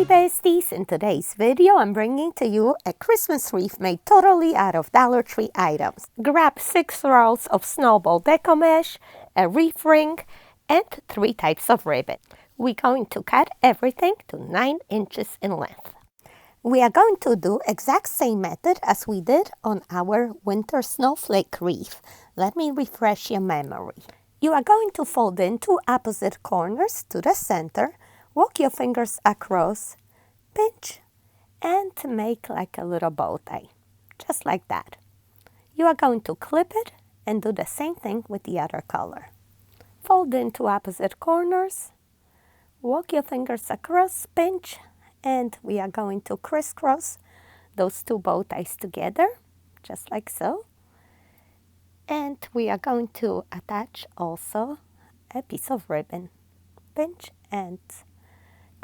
Hi besties! In today's video, I'm bringing to you a Christmas wreath made totally out of Dollar Tree items. Grab 6 rolls of Snowball deco mesh, a wreath ring, and 3 types of ribbon. We're going to cut everything to 9 inches in length. We are going to do exact same method as we did on our winter snowflake wreath. Let me refresh your memory. You are going to fold in 2 opposite corners to the center. Walk your fingers across, pinch, and make like a little bow tie, just like that. You are going to clip it and do the same thing with the other color. Fold in 2 opposite corners, walk your fingers across, pinch, and we are going to crisscross those 2 bow ties together, just like so. And we are going to attach also a piece of ribbon. Pinch and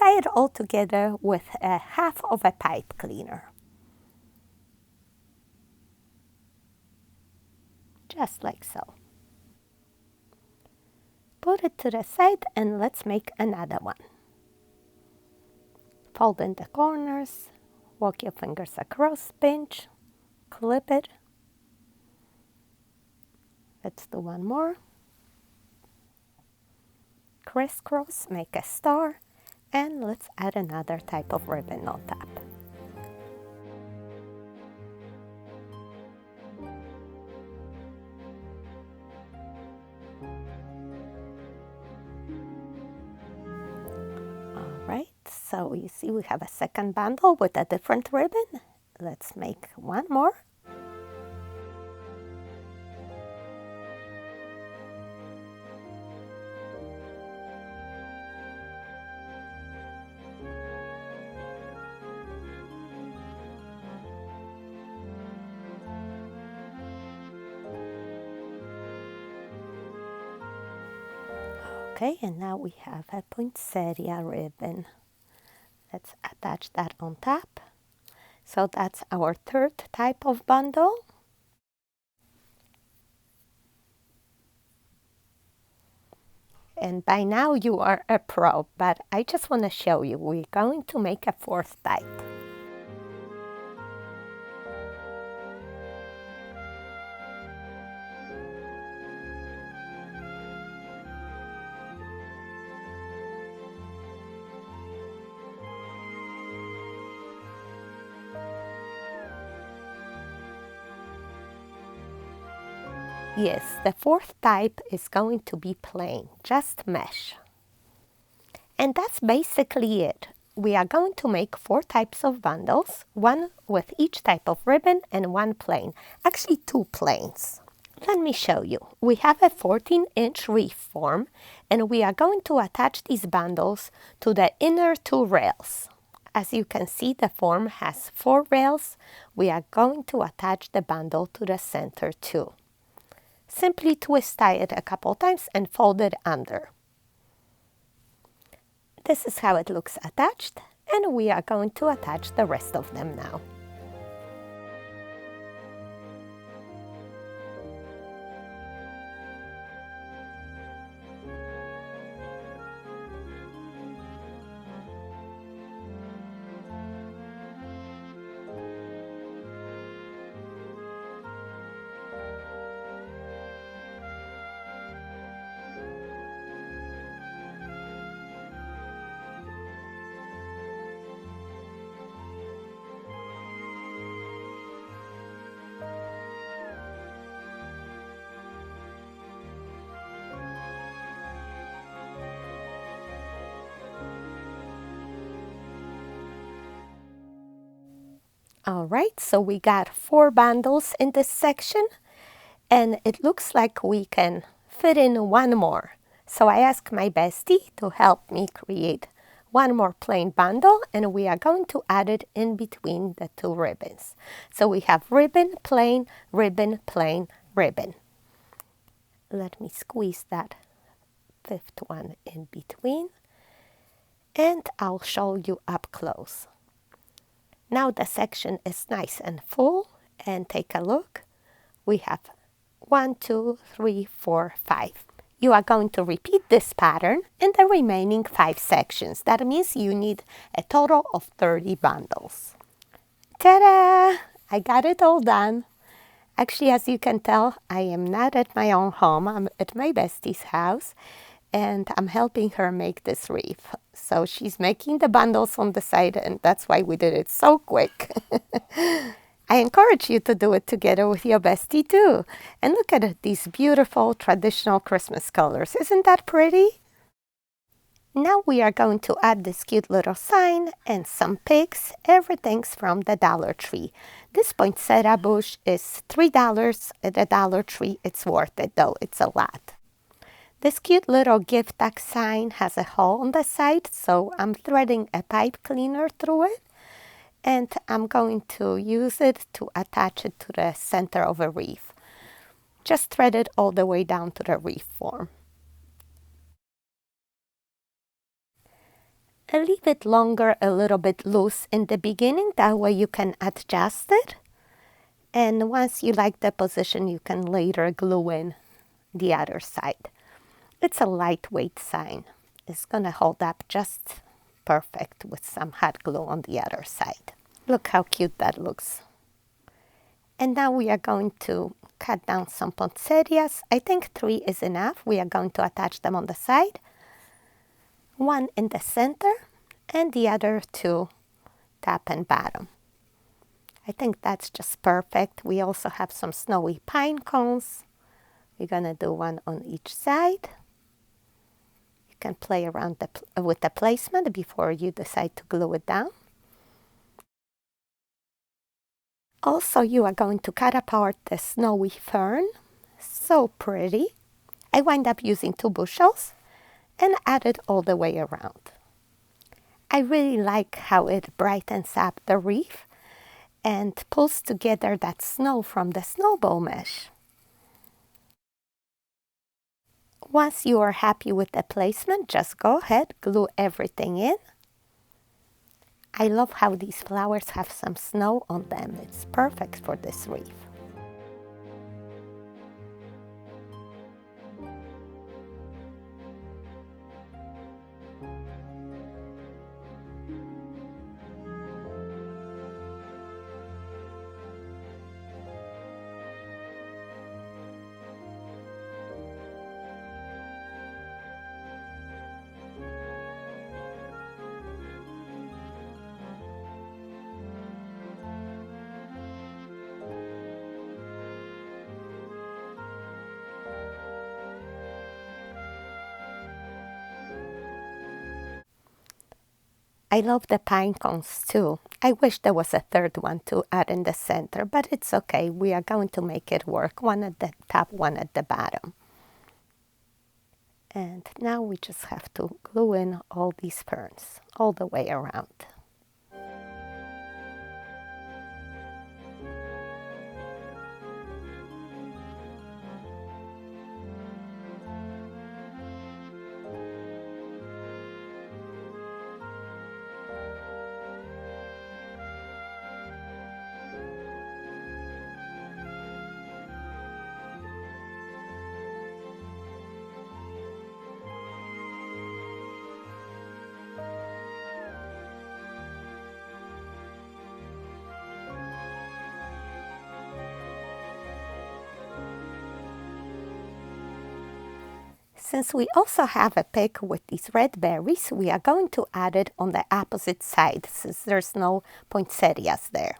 tie it all together with a half of a pipe cleaner. Just like so. Put it to the side and let's make another one. Fold in the corners, walk your fingers across, pinch, clip it. Let's do one more. Crisscross, make a star. And let's add another type of ribbon on top. Alright, so you see we have a second bundle with a different ribbon. Let's make one more. Okay, and now we have a poinsettia ribbon. Let's attach that on top. So that's our 3rd type of bundle. And by now you are a pro, but I just want to show you, we're going to make a 4th type. Yes, the 4th type is going to be plain, just mesh. And that's basically it. We are going to make 4 types of bundles, 1 with each type of ribbon and 1 plain. Actually 2 plains. Let me show you. We have a 14-inch wreath form and we are going to attach these bundles to the inner 2 rails. As you can see, the form has 4 rails. We are going to attach the bundle to the center too. Simply twist tie it a couple times and fold it under. This is how it looks attached, and we are going to attach the rest of them now. Alright, so we got 4 bundles in this section, and it looks like we can fit in 1 more. So I asked my bestie to help me create 1 more plain bundle, and we are going to add it in between the 2 ribbons. So we have ribbon, plain, ribbon, plain, ribbon. Let me squeeze that 5th one in between, and I'll show you up close. Now the section is nice and full, and take a look. We have 1, 2, 3, 4, 5. You are going to repeat this pattern in the remaining 5 sections. That means you need a total of 30 bundles. Ta-da! I got it all done. Actually, as you can tell, I am not at my own home. I'm at my bestie's house, and I'm helping her make this wreath. So she's making the bundles on the side, and that's why we did it so quick. I encourage you to do it together with your bestie too. And look at these beautiful traditional Christmas colors. Isn't that pretty? Now we are going to add this cute little sign and some pigs. Everything's from the Dollar Tree. This poinsettia bush is $3 at the Dollar Tree. It's worth it though, it's a lot. This cute little gift tag sign has a hole on the side, so I'm threading a pipe cleaner through it. And I'm going to use it to attach it to the center of a wreath. Just thread it all the way down to the wreath form. And leave it longer, a little bit loose in the beginning, that way you can adjust it. And once you like the position, you can later glue in the other side. It's a lightweight sign. It's gonna hold up just perfect with some hot glue on the other side. Look how cute that looks. And now we are going to cut down some poinsettias. I think 3 is enough. We are going to attach them on the side. 1 in the center and the other 2 top and bottom. I think that's just perfect. We also have some snowy pine cones. We're gonna do 1 on each side. You can play around with the placement before you decide to glue it down. Also, you are going to cut apart the snowy fern. So pretty. I wind up using 2 bushels and add it all the way around. I really like how it brightens up the wreath and pulls together that snow from the snowball mesh. Once you are happy with the placement, just go ahead, glue everything in. I love how these flowers have some snow on them. It's perfect for this wreath. I love the pine cones too. I wish there was a third one to add in the center, but it's okay. We are going to make it work. 1 at the top, 1 at the bottom. And now we just have to glue in all these ferns all the way around. Since we also have a pick with these red berries, we are going to add it on the opposite side since there's no poinsettias there.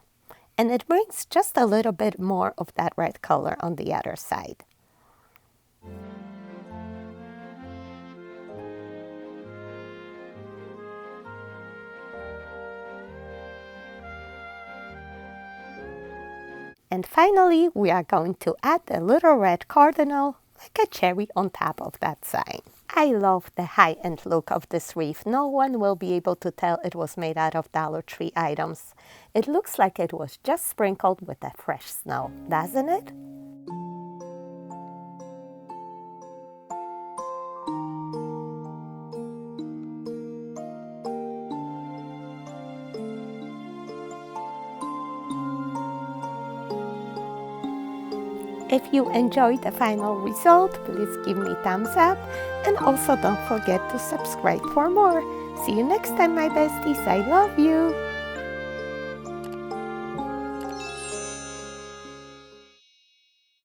And it brings just a little bit more of that red color on the other side. And finally, we are going to add a little red cardinal, like a cherry on top of that sign. I love the high-end look of this wreath. No one will be able to tell it was made out of Dollar Tree items. It looks like it was just sprinkled with the fresh snow, doesn't it? If you enjoyed the final result, please give me a thumbs up, and also don't forget to subscribe for more. See you next time, my besties. I love you.